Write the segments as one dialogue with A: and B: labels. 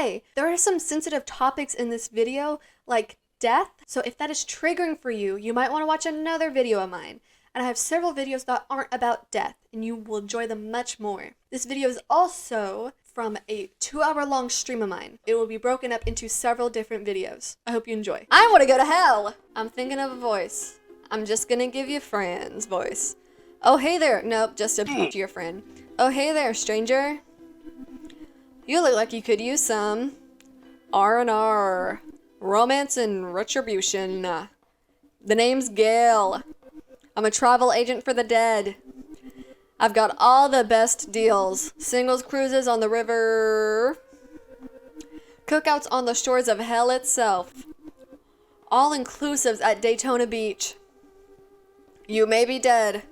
A: way, there are some sensitive topics in this video, like death, so if that is triggering for you, you might want to watch another video of mine. And I have several videos that aren't about death, and you will enjoy them much more. This video is also from a 2-hour-long stream of mine. It will be broken up into several different videos. I hope you enjoy. I want to go to hell! I'm thinking of a voice. I'm just gonna give you Fran's voice. Oh, hey there. Nope, just to your friend. Oh, hey there, stranger. You look like you could use some R&R. Romance and retribution. The name's Gail. I'm a travel agent for the dead. I've got all the best deals. Singles cruises on the river. Cookouts on the shores of hell itself. All-inclusives at Daytona Beach. You may be dead,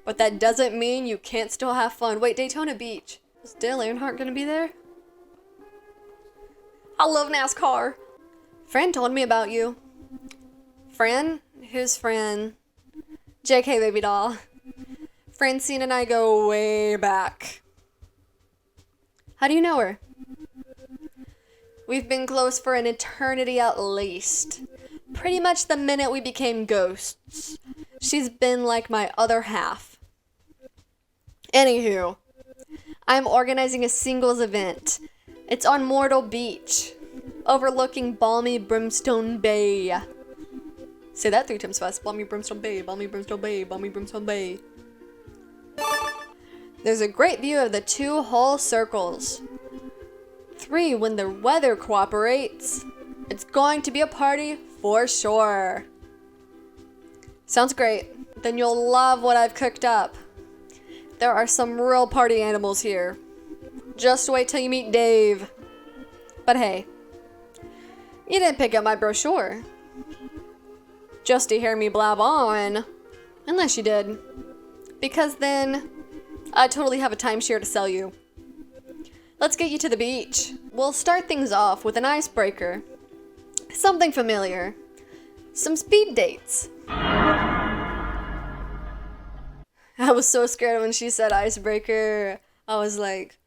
A: but that doesn't mean you can't still have fun. Wait, Daytona Beach. Is Dale Earnhardt gonna be there? I love NASCAR. Fran told me about you. Fran? Who's Fran? JK, baby doll. Francine and I go way back. How do you know her? We've been close for an eternity at least. Pretty much the minute we became ghosts. She's been like my other half. Anywho, I'm organizing a singles event. It's on Myrtle Beach, overlooking balmy Brimstone Bay. Say that 3 times fast. Balmy Brimstone Bay, balmy Brimstone Bay, balmy Brimstone Bay. There's a great view of the 2 whole circles. 3 when the weather cooperates. It's going to be a party for sure. Sounds great. Then you'll love what I've cooked up. There are some real party animals here. Just wait till you meet Dave. But hey, you didn't pick up my brochure just to hear me blab on. Unless you did. Because then, I totally have a timeshare to sell you. Let's get you to the beach. We'll start things off with an icebreaker. Something familiar. Some speed dates. I was so scared when she said icebreaker. I was like,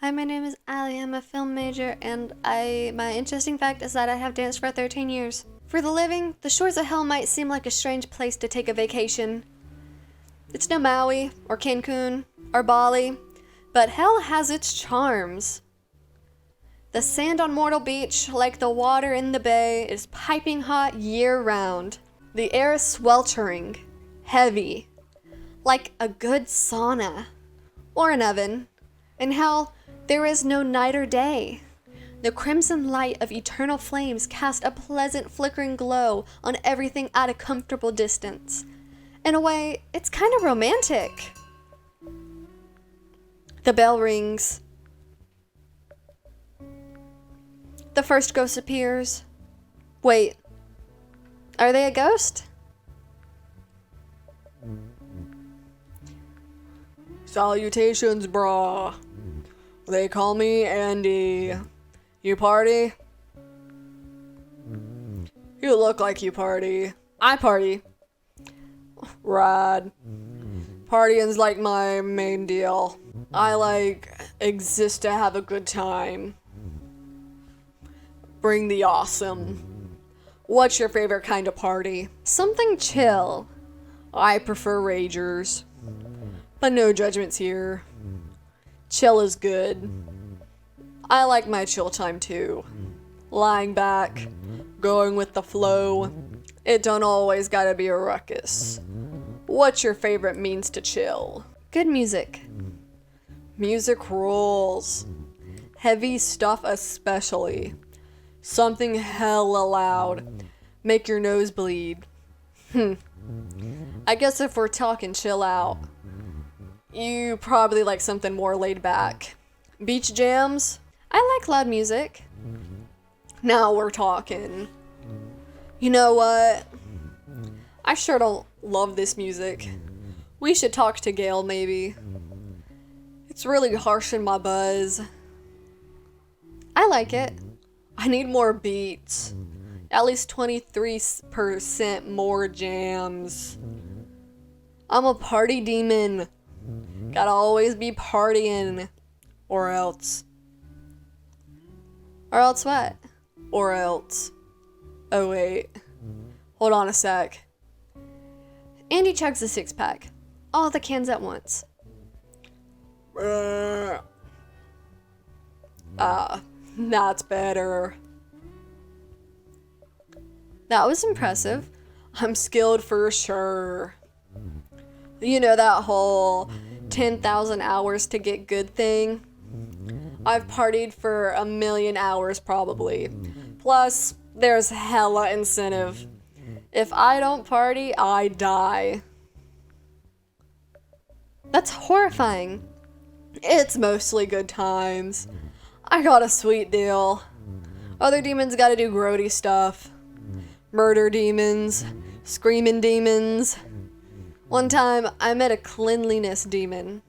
A: hi, my name is Allie. I'm a film major, and my interesting fact is that I have danced for 13 years. For the living, the shores of hell might seem like a strange place to take a vacation. It's no Maui, or Cancun, or Bali, but hell has its charms. The sand on Myrtle Beach, like the water in the bay, is piping hot year-round. The air is sweltering, heavy, like a good sauna, or an oven. In hell, there is no night or day. The crimson light of eternal flames cast a pleasant flickering glow on everything at a comfortable distance. In a way, it's kind of romantic. The bell rings. The first ghost appears. Wait, are they a ghost? Salutations, brah. They call me Andy. You party? You look like you party. I party. Rad. Partying's like my main deal. I exist to have a good time. Bring the awesome. What's your favorite kind of party? Something chill. I prefer ragers. But no judgments here. Chill is good. I like my chill time too. Lying back, going with the flow. It don't always gotta be a ruckus. What's your favorite means to chill? Good music. Music rules. Heavy stuff especially. Something hella loud. Make your nose bleed. I guess if we're talking chill out, you probably like something more laid back. Beach jams? I like loud music. Now we're talking. You know what? I sure don't love this music. We should talk to Gail, maybe. It's really harsh in my buzz. I like it. I need more beats. At least 23% more jams. I'm a party demon. Gotta always be partying. Or else. Or else what? Or else. Oh wait. Hold on a sec. Andy chugs a 6-pack. All the cans at once. That's better. That was impressive. I'm skilled for sure. You know that whole 10,000 hours to get good thing? I've partied for 1,000,000 hours probably. Plus, there's hella incentive. If I don't party, I die. That's horrifying. It's mostly good times. I got a sweet deal. Other demons gotta do grody stuff. Murder demons. Screaming demons. One time, I met a cleanliness demon.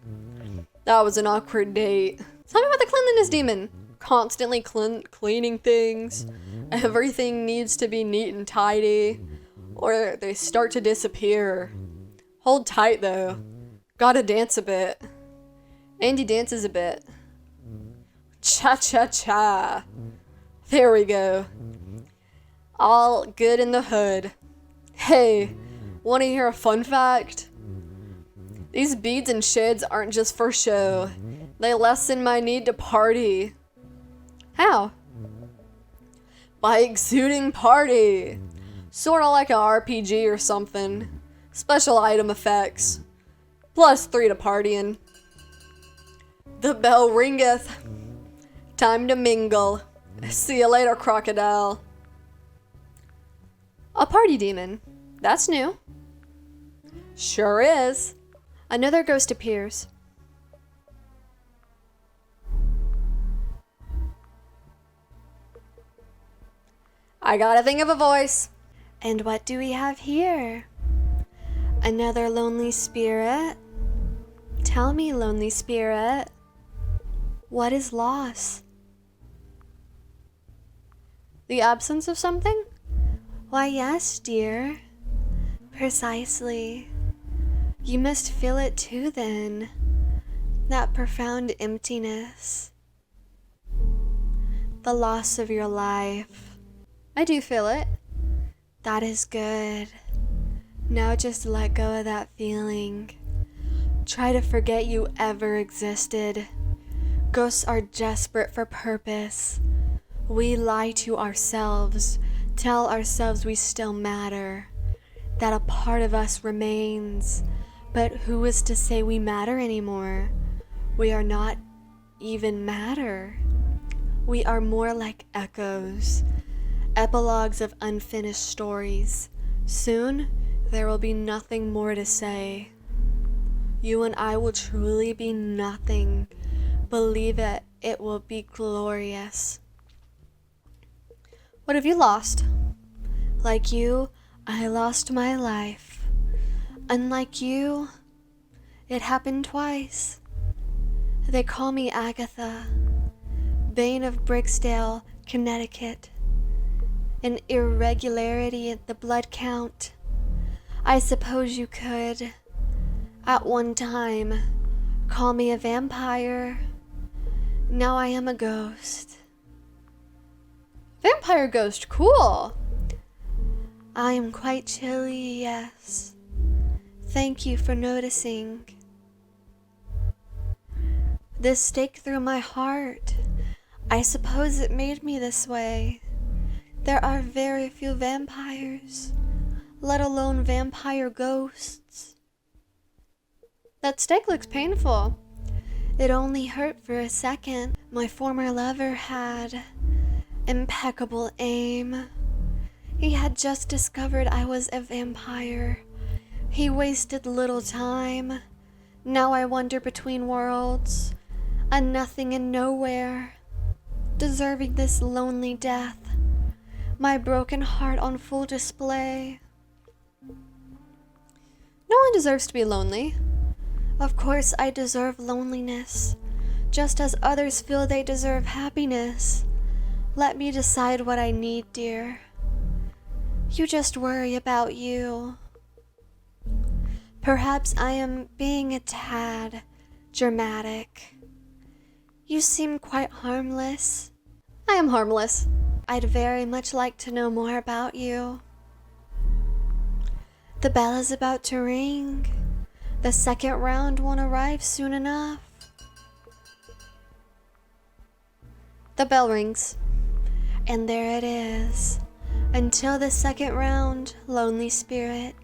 A: That was an awkward date. Tell me about the cleanliness demon. Constantly cleaning things. Everything needs to be neat and tidy, or they start to disappear. Hold tight though. Gotta dance a bit. Andy dances a bit. Cha-cha-cha. There we go. All good in the hood. Hey, wanna hear a fun fact? These beads and shades aren't just for show. They lessen my need to party. How? By exuding party. Sorta like an RPG or something. Special item effects. +3 to partying. The bell ringeth. Time to mingle. See you later, crocodile. A party demon. That's new. Sure is. Another ghost appears. I gotta think of a voice. And what do we have here? Another lonely spirit? Tell me, lonely spirit, what is loss? The absence of something? Why, yes, dear. Precisely. You must feel it too, then. That profound emptiness. The loss of your life. I do feel it. That is good. Now just let go of that feeling. Try to forget you ever existed. Ghosts are desperate for purpose. We lie to ourselves, tell ourselves we still matter, that a part of us remains. But who is to say we matter anymore? We are not even matter. We are more like echoes, epilogues of unfinished stories. Soon, there will be nothing more to say. You and I will truly be nothing. Believe it, it will be glorious. What have you lost? Like you, I lost my life. Unlike you, it happened twice. They call me Agatha, Bane of Bricksdale, Connecticut. An irregularity at the blood count. I suppose you could, at one time, call me a vampire. Now I am a ghost. Vampire ghost, cool. I am quite chilly, yes. Thank you for noticing. This stake through my heart. I suppose it made me this way. There are very few vampires, let alone vampire ghosts. That stake looks painful. It only hurt for a second. My former lover had impeccable aim. He had just discovered I was a vampire. He wasted little time. Now I wander between worlds, a nothing and nowhere, deserving this lonely death. My broken heart on full display. No one deserves to be lonely. Of course I deserve loneliness, just as others feel they deserve happiness. Let me decide what I need, dear. You just worry about you. Perhaps I am being a tad dramatic. You seem quite harmless. I am harmless. I'd very much like to know more about you. The bell is about to ring. The second round won't arrive soon enough. The bell rings. And there it is. Until the second round, lonely spirit.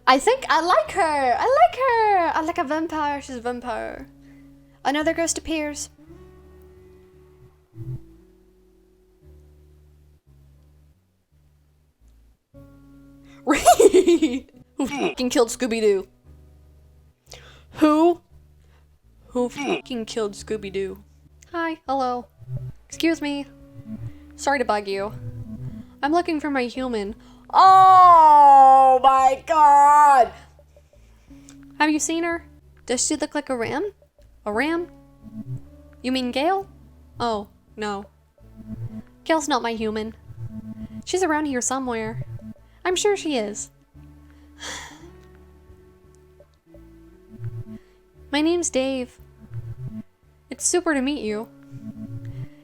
A: I think I like her. I like her. I like a vampire. She's a vampire. Another ghost appears. Who fucking killed Scooby-Doo? Who fucking killed Scooby-Doo? Hi, hello. Excuse me. Sorry to bug you. I'm looking for my human. Oh my god! Have you seen her? Does she look like a ram? A ram? You mean Gail? Oh, no. Gail's not my human. She's around here somewhere. I'm sure she is. My name's Dave. It's super to meet you.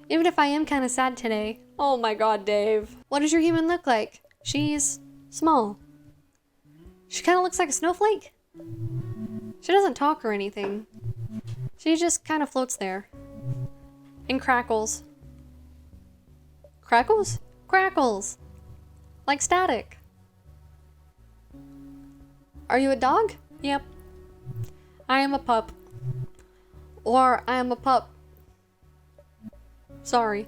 A: Even if I am kind of sad today. Oh my god, Dave. What does your human look like? She's small. She kind of looks like a snowflake. She doesn't talk or anything. She just kind of floats there. And crackles. Crackles? Crackles. Like static. Are you a dog? Yep. I am a pup. Or I am a pup. Sorry.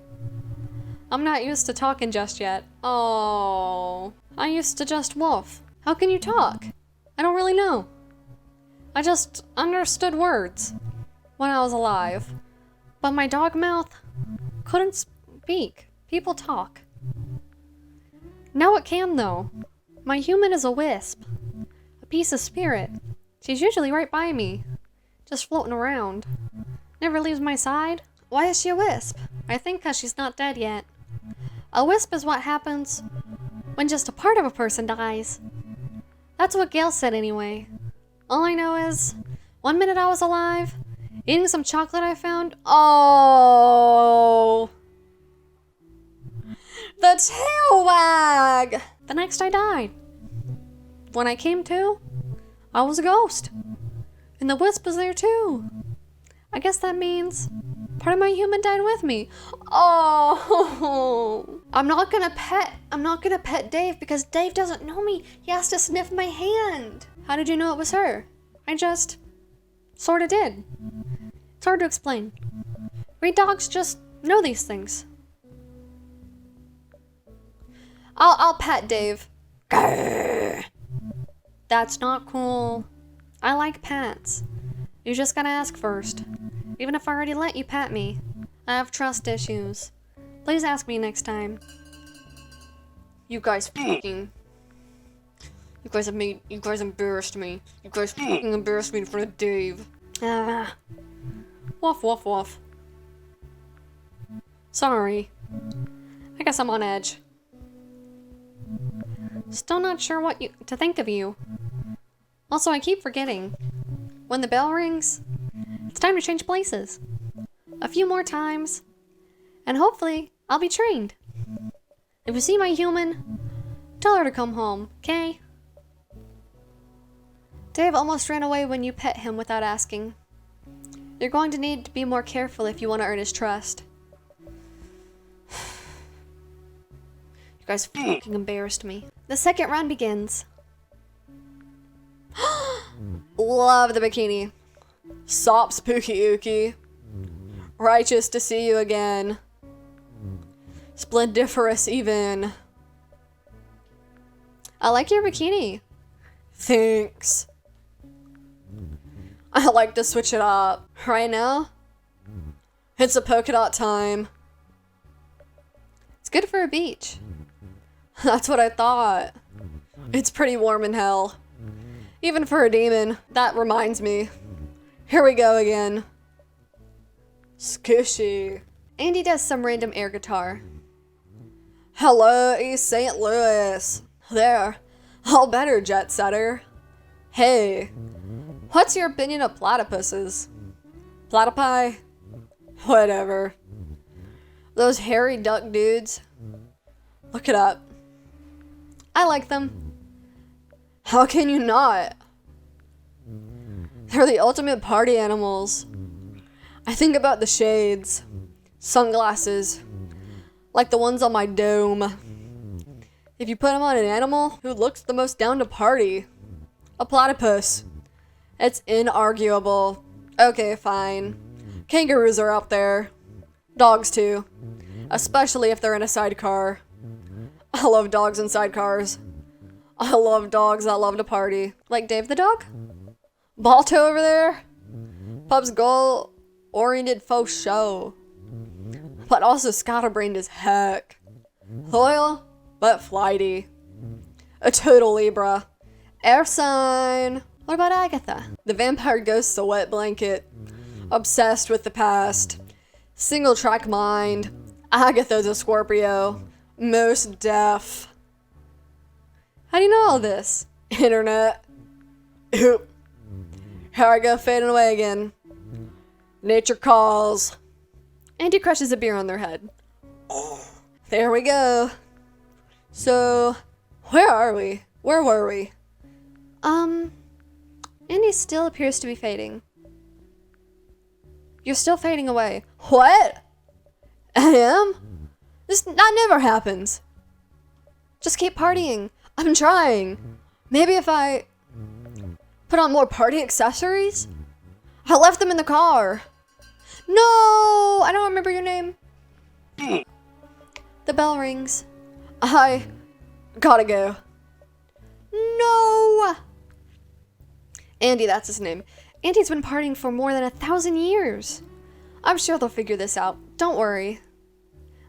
A: I'm not used to talking just yet. Oh. I used to just wolf. How can you talk? I don't really know. I just understood words when I was alive. But my dog mouth couldn't speak. People talk. Now it can though. My human is a wisp. A piece of spirit. She's usually right by me. Just floating around. Never leaves my side. Why is she a wisp? I think 'cause she's not dead yet. A wisp is what happens when just a part of a person dies. That's what Gail said anyway. All I know is, one minute I was alive, eating some chocolate I found. Oh! The tail wag! The next I died. When I came to, I was a ghost. And the wisp was there too. I guess that means part of my human died with me. Oh! I'm not gonna pet Dave because Dave doesn't know me. He has to sniff my hand. How did you know it was her? I just sorta did. It's hard to explain. We dogs just know these things. I'll pet Dave. Grr. That's not cool. I like pets. You just gotta ask first. Even if I already let you pet me. I have trust issues. Please ask me next time. You guys fucking... You guys embarrassed me. You guys fucking embarrassed me in front of Dave. Ah. Woof, woof, woof. Sorry. I guess I'm on edge. Still not sure what to think of you. Also, I keep forgetting. When the bell rings, it's time to change places. A few more times. And hopefully, I'll be trained. If you see my human, tell her to come home, okay? Dave almost ran away when you pet him without asking. You're going to need to be more careful if you want to earn his trust. You guys fucking embarrassed me. The second round begins. Love the bikini. Sop spooky ookie. Righteous to see you again. Splendiferous even. I like your bikini. Thanks. I like to switch it up. Right now, it's a polka dot time. It's good for a beach. That's what I thought. It's pretty warm in hell. Even for a demon. That reminds me. Here we go again. Squishy. Andy does some random air guitar. Hello, East St. Louis. There. All better, jet setter. Hey. What's your opinion of platypuses? Platypi? Whatever. Those hairy duck dudes. Look it up. I like them. How can you not? They're the ultimate party animals. I think about the shades, sunglasses, like the ones on my dome. If you put them on an animal, who looks the most down to party? A platypus. It's inarguable. Okay, fine. Kangaroos are up there. Dogs too. Especially if they're in a sidecar. I love dogs in sidecars. I love dogs that love to party. Like Dave the dog? Balto over there? Pup's goal-oriented faux show. But also scatterbrained as heck. Loyal, but flighty. A total Libra. Air sign. What about Agatha? The vampire ghost's a wet blanket. Obsessed with the past. Single track mind. Agatha's a Scorpio. Most deaf. How do you know all this? Internet. Oop. Here I go fading away again. Nature calls. Andy crushes a beer on their head. There we go. So, where are we? Where were we? Andy still appears to be fading. You're still fading away. What? I am? That never happens. Just keep partying. I'm trying. Maybe if I put on more party accessories? I left them in the car. No, I don't remember your name. The bell rings. I gotta go. No. Andy, that's his name. Andy's been partying for more than 1,000 years. I'm sure they'll figure this out. Don't worry.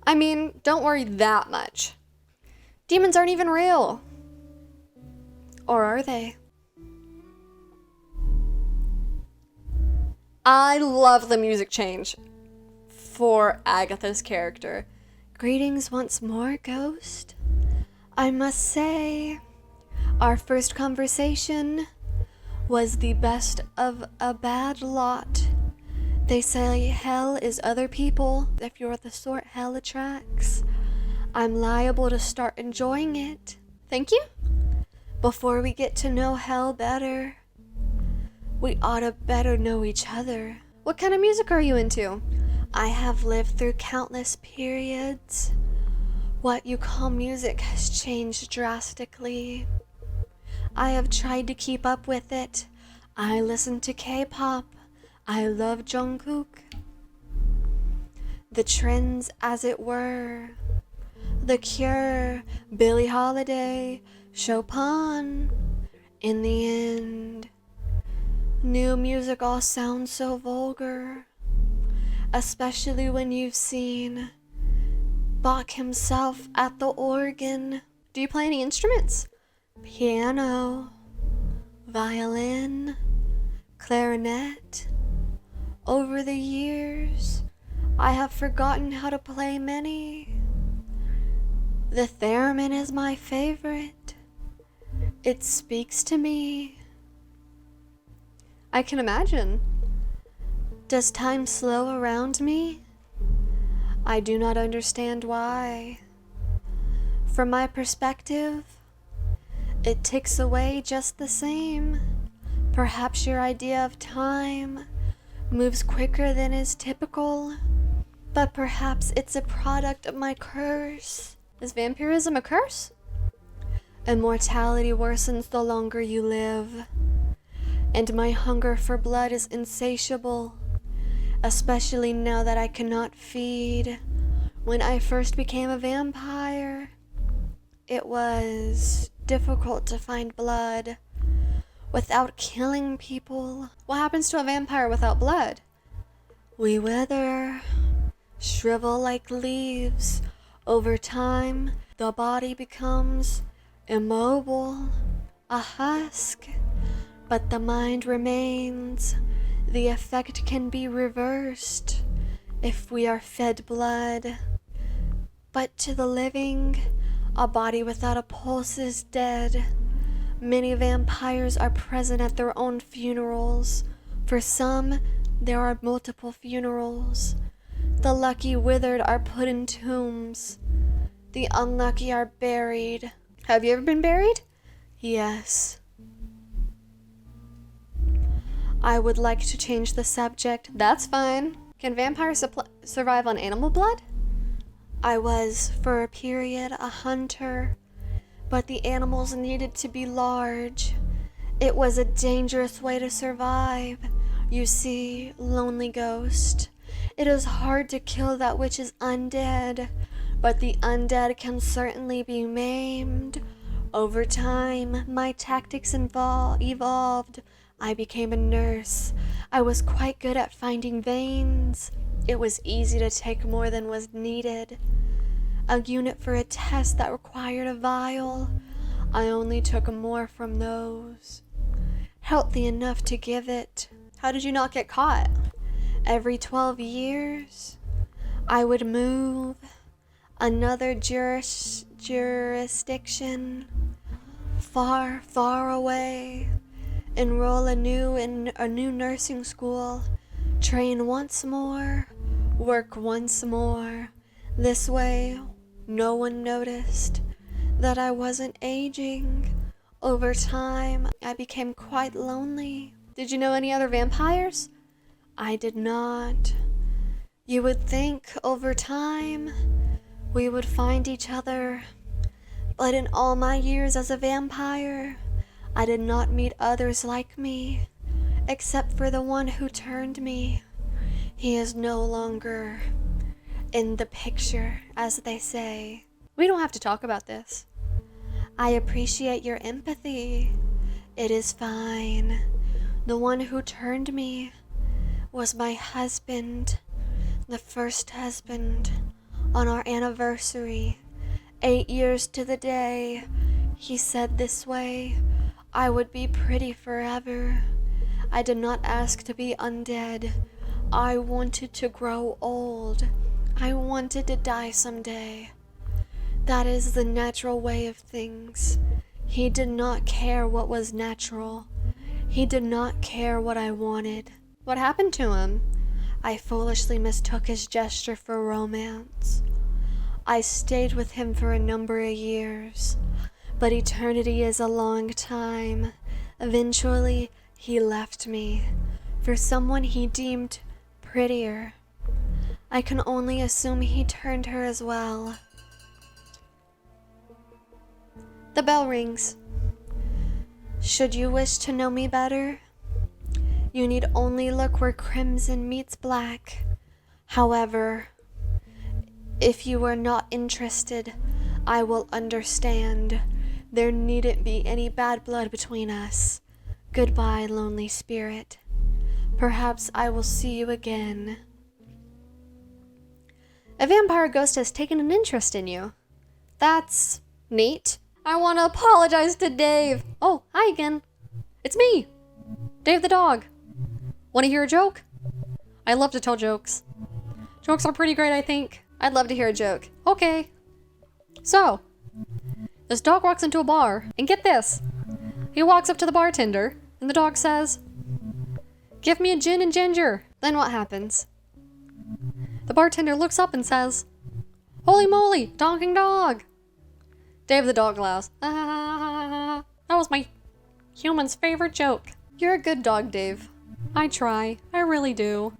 A: I mean, don't worry that much. Demons aren't even real. Or are they? I love the music change for Agatha's character. Greetings once more, Ghost. I must say, our first conversation was the best of a bad lot. They say hell is other people. If you're the sort hell attracts, I'm liable to start enjoying it. Thank you. Before we get to know hell better, we ought to better know each other. What kind of music are you into? I have lived through countless periods. What you call music has changed drastically. I have tried to keep up with it. I listen to K-pop. I love Jungkook. The trends, as it were. The Cure, Billie Holiday, Chopin. In the end, new music all sounds so vulgar. Especially when you've seen Bach himself at the organ. Do you play any instruments? Piano, violin, clarinet. Over the years, I have forgotten how to play many. The theremin is my favorite. It speaks to me. I can imagine. Does time slow around me? I do not understand why. From my perspective, it ticks away just the same. Perhaps your idea of time moves quicker than is typical, but perhaps it's a product of my curse. Is vampirism a curse? Immortality worsens the longer you live, and my hunger for blood is insatiable, especially now that I cannot feed. When I first became a vampire, it was difficult to find blood without killing people. What happens to a vampire without blood? We wither, shrivel like leaves. Over time, the body becomes immobile, a husk, but the mind remains. The effect can be reversed if we are fed blood. But to the living, a body without a pulse is dead. Many vampires are present at their own funerals. For some, there are multiple funerals. The lucky withered are put in tombs. The unlucky are buried. Have you ever been buried? Yes. I would like to change the subject. That's fine. Can vampires survive on animal blood? I was, for a period, a hunter, but the animals needed to be large. It was a dangerous way to survive. You see, lonely ghost, it is hard to kill that which is undead, but the undead can certainly be maimed. Over time, my tactics evolved. I became a nurse. I was quite good at finding veins. It was easy to take more than was needed. A unit for a test that required a vial. I only took more from those. Healthy enough to give it. How did you not get caught? Every 12 years, I would move. Another jurisdiction. Far, far away. Enroll in a new nursing school. Train once more. Work once more. This way, no one noticed that I wasn't aging. Over time, I became quite lonely. Did you know any other vampires? I did not. You would think over time we would find each other, but in all my years as a vampire, I did not meet others like me, except for the one who turned me. He is no longer in the picture, as they say. We don't have to talk about this. I appreciate your empathy. It is fine. The one who turned me was my husband, the first husband, on our anniversary. 8 years to the day, he said this way, I would be pretty forever. I did not ask to be undead. I wanted to grow old. I wanted to die someday. That is the natural way of things. He did not care what was natural. He did not care what I wanted. What happened to him? I foolishly mistook his gesture for romance. I stayed with him for a number of years, but eternity is a long time. Eventually, he left me for someone he deemed prettier. I can only assume he turned her as well. The bell rings. Should you wish to know me better, you need only look where crimson meets black. However, if you are not interested, I will understand. There needn't be any bad blood between us. Goodbye, lonely spirit. Perhaps I will see you again. A vampire ghost has taken an interest in you. That's neat. I want to apologize to Dave. Oh, hi again. It's me, Dave the dog. Want to hear a joke? I love to tell jokes. Jokes are pretty great, I think. I'd love to hear a joke. Okay. So, this dog walks into a bar, and get this. He walks up to the bartender, and the dog says, "Give me a gin and ginger." Then what happens? The bartender looks up and says, "Holy moly, talking dog." Dave the dog laughs. Ah, that was my human's favorite joke. You're a good dog, Dave. I try. I really do.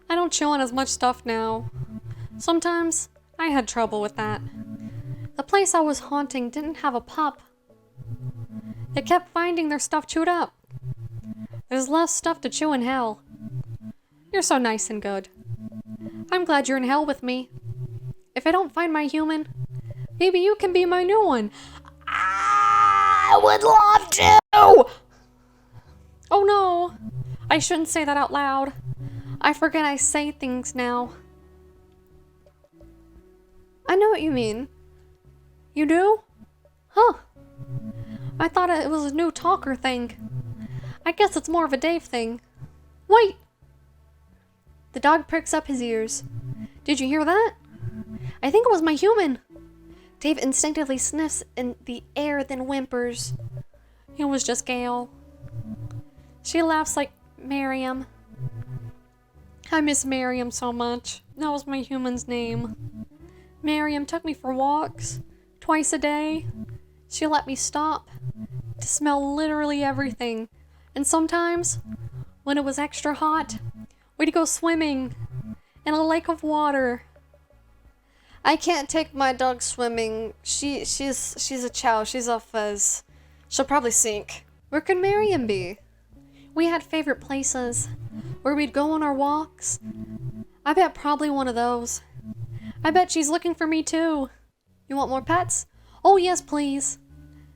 A: I don't chew on as much stuff now. Sometimes I had trouble with that. The place I was haunting didn't have a pup. They kept finding their stuff chewed up. There's less stuff to chew in hell. You're so nice and good. I'm glad you're in hell with me. If I don't find my human, maybe you can be my new one. I would love to! Oh no, I shouldn't say that out loud. I forget I say things now. I know what you mean. You do? Huh. I thought it was a new talker thing. I guess it's more of a Dave thing. Wait! The dog pricks up his ears. Did you hear that? I think it was my human. Dave instinctively sniffs in the air, then whimpers. It was just Gail. She laughs like Miriam.
B: I miss Miriam so much. That was my human's name. Miriam took me for walks, twice a day. She let me stop to smell literally everything. And sometimes, when it was extra hot, we'd go swimming in a lake of water.
A: I can't take my dog swimming. She's a chow. She's a fuzz. She'll probably sink. Where could Miriam be?
B: We had favorite places where we'd go on our walks. I bet probably one of those. I bet she's looking for me too.
A: You want more pets?
B: Oh yes, please.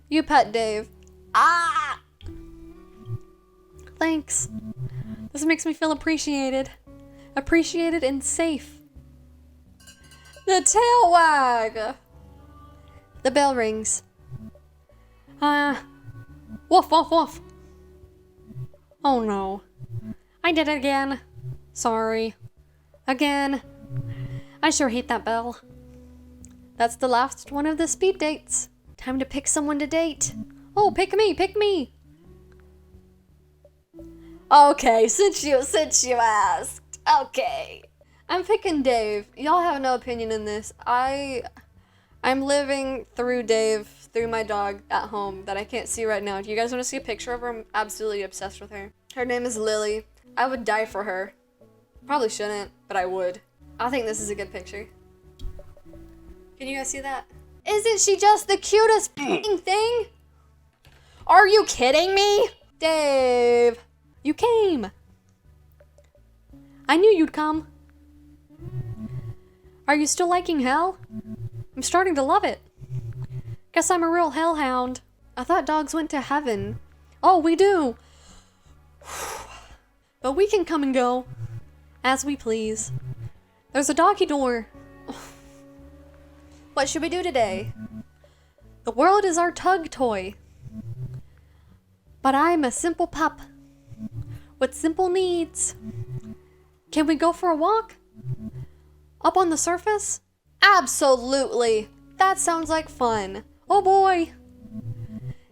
A: You pet Dave. Ah!
B: Thanks. This makes me feel appreciated. Appreciated and safe.
A: The tail wag! The bell rings.
B: Woof, woof, woof. Oh no. I did it again. Sorry. Again. I sure hate that bell.
A: That's the last one of the speed dates. Time to pick someone to date.
B: Oh, pick me, pick me.
A: Okay, since you asked. Okay. I'm picking Dave. Y'all have no opinion in this. I'm living through Dave, through my dog at home that I can't see right now. Do you guys want to see a picture of her? I'm absolutely obsessed with her. Her name is Lily. I would die for her. Probably shouldn't, but I would. I think this is a good picture. Can you guys see that? Isn't she just the cutest thing? Are you kidding me? Dave.
B: You came. I knew you'd come. Are you still liking hell? I'm starting to love it. Guess I'm a real hellhound.
A: I thought dogs went to heaven.
B: Oh, we do. But we can come and go as we please. There's a doggy door.
A: What should we do today?
B: The world is our tug toy. But I'm a simple pup with simple needs. Can we go for a walk? Up on the surface?
A: Absolutely. That sounds like fun.
B: Oh boy.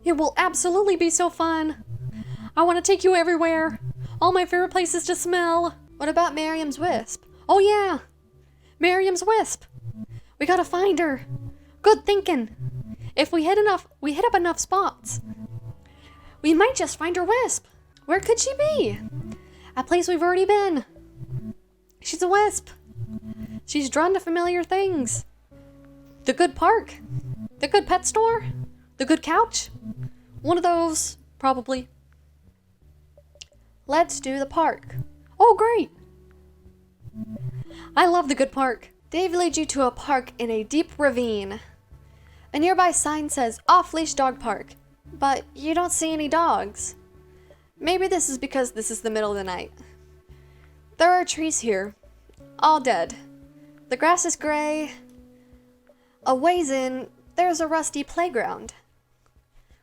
B: It will absolutely be so fun. I want to take you everywhere. All my favorite places to smell.
A: What about Miriam's wisp?
B: Oh yeah. Miriam's wisp. We gotta find her. Good thinking. If we hit up enough spots, we might just find her wisp.
A: Where could she be?
B: A place we've already been. She's a wisp. She's drawn to familiar things. The good park. The good pet store. The good couch. One of those, probably.
A: Let's do the park.
B: Oh, great. I love the good park.
A: Dave leads you to a park in a deep ravine. A nearby sign says off-leash dog park, but you don't see any dogs. Maybe this is because this is the middle of the night. There are trees here, all dead. The grass is gray. A ways in, there's a rusty playground.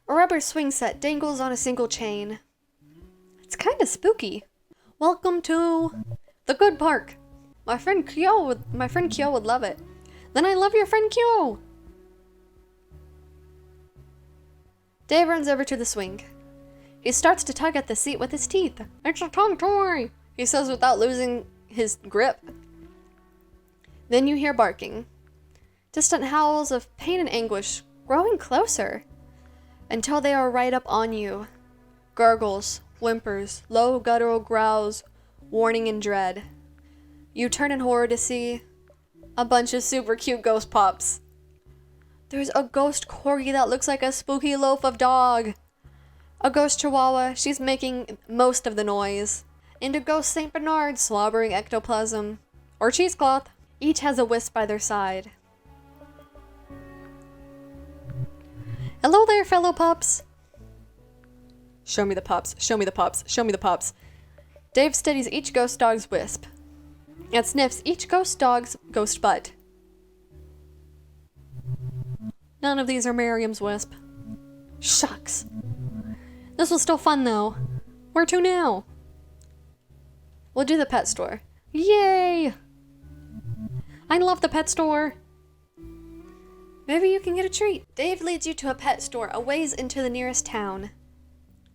A: A rubber swing set dangles on a single chain. It's kind of spooky.
B: Welcome to the good park.
A: My friend Kyo would love it.
B: Then I love your friend Kyo.
A: Dave runs over to the swing. He starts to tug at the seat with his teeth.
B: It's a tug toy,
A: he says without losing his grip. Then you hear barking. Distant howls of pain and anguish growing closer until they are right up on you. Gurgles, whimpers, low guttural growls, warning and dread. You turn in horror to see a bunch of super cute ghost pups. There's a ghost corgi that looks like a spooky loaf of dog. A ghost chihuahua, she's making most of the noise. And a ghost St. Bernard slobbering ectoplasm. Or cheesecloth. Each has a wisp by their side.
B: Hello there, fellow pups.
A: Show me the pups, show me the pups, show me the pups. Dave studies each ghost dog's wisp and sniffs each ghost dog's ghost butt.
B: None of these are Miriam's wisp. Shucks. This was still fun though. Where to now?
A: We'll do the pet store.
B: Yay! I love the pet store.
A: Maybe you can get a treat. Dave leads you to a pet store a ways into the nearest town.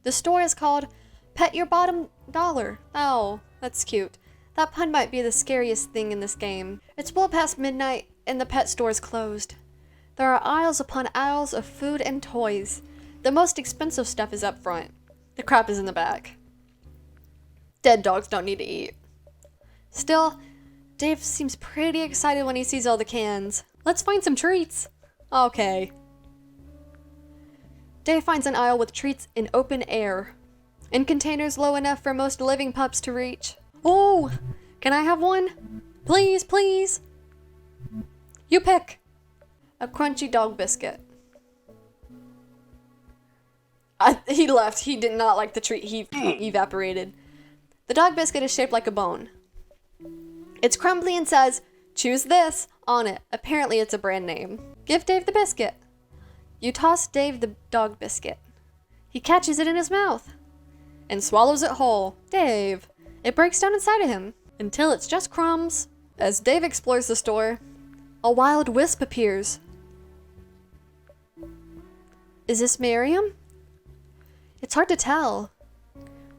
A: The store is called Pet Your Bottom Dollar. Oh, that's cute. That pun might be the scariest thing in this game. It's well past midnight and the pet store is closed. There are aisles upon aisles of food and toys. The most expensive stuff is up front. The crap is in the back. Dead dogs don't need to eat. Still, Dave seems pretty excited when he sees all the cans.
B: Let's find some treats.
A: Okay. Dave finds an aisle with treats in open air, in containers low enough for most living pups to reach.
B: Oh, can I have one? Please, please. You pick.
A: A crunchy dog biscuit. He left. He did not like the treat. He evaporated. The dog biscuit is shaped like a bone. It's crumbly and says, "Choose this," on it. Apparently it's a brand name. Give Dave the biscuit. You toss Dave the dog biscuit. He catches it in his mouth and swallows it whole. Dave. It breaks down inside of him until it's just crumbs. As Dave explores the store, a wild wisp appears. Is this Miriam? It's hard to tell.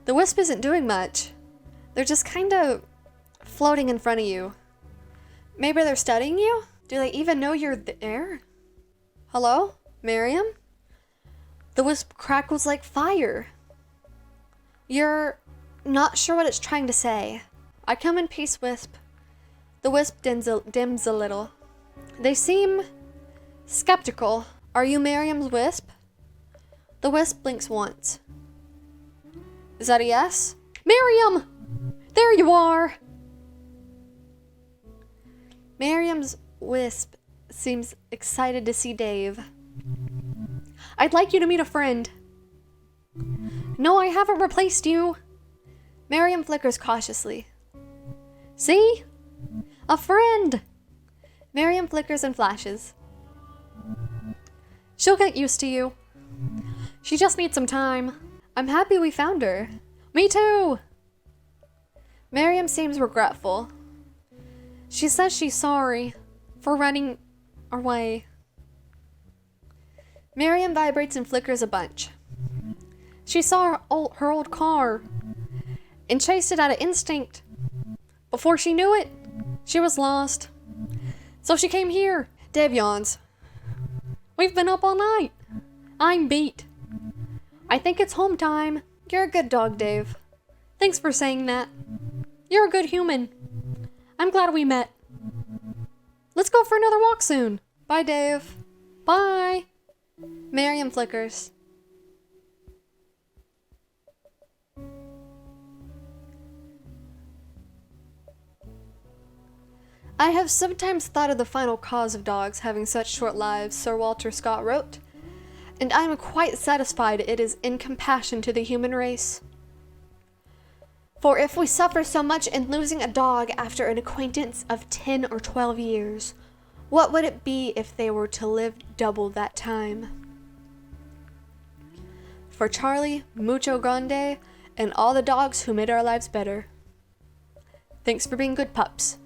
A: The wisp isn't doing much. They're just kind of floating in front of you. Maybe they're studying you? Do they even know you're there? Hello? Miriam? The wisp crackles like fire. You're not sure what it's trying to say. I come in peace, Wisp. The wisp dims a little. They seem skeptical. Are you Miriam's wisp? The wisp blinks once. Is that a yes?
B: Miriam! There you are!
A: Miriam's wisp seems excited to see Dave.
B: I'd like you to meet a friend. No, I haven't replaced you.
A: Miriam flickers cautiously.
B: See? A friend!
A: Miriam flickers and flashes.
B: She'll get used to you. She just needs some time.
A: I'm happy we found her.
B: Me too!
A: Miriam seems regretful.
B: She says she's sorry for running away.
A: Miriam vibrates and flickers a bunch.
B: She saw her old car and chased it out of instinct. Before she knew it, she was lost. So she came here.
A: Dave yawns.
B: We've been up all night. I'm beat. I think it's home time.
A: You're a good dog, Dave.
B: Thanks for saying that. You're a good human. I'm glad we met. Let's go for another walk soon.
A: Bye, Dave.
B: Bye.
A: Miriam flickers. I have sometimes thought of the final cause of dogs having such short lives, Sir Walter Scott wrote, and I am quite satisfied it is in compassion to the human race. For if we suffer so much in losing a dog after an acquaintance of 10 or 12 years, what would it be if they were to live double that time? For Charlie, Mucho Grande, and all the dogs who made our lives better. Thanks for being good pups.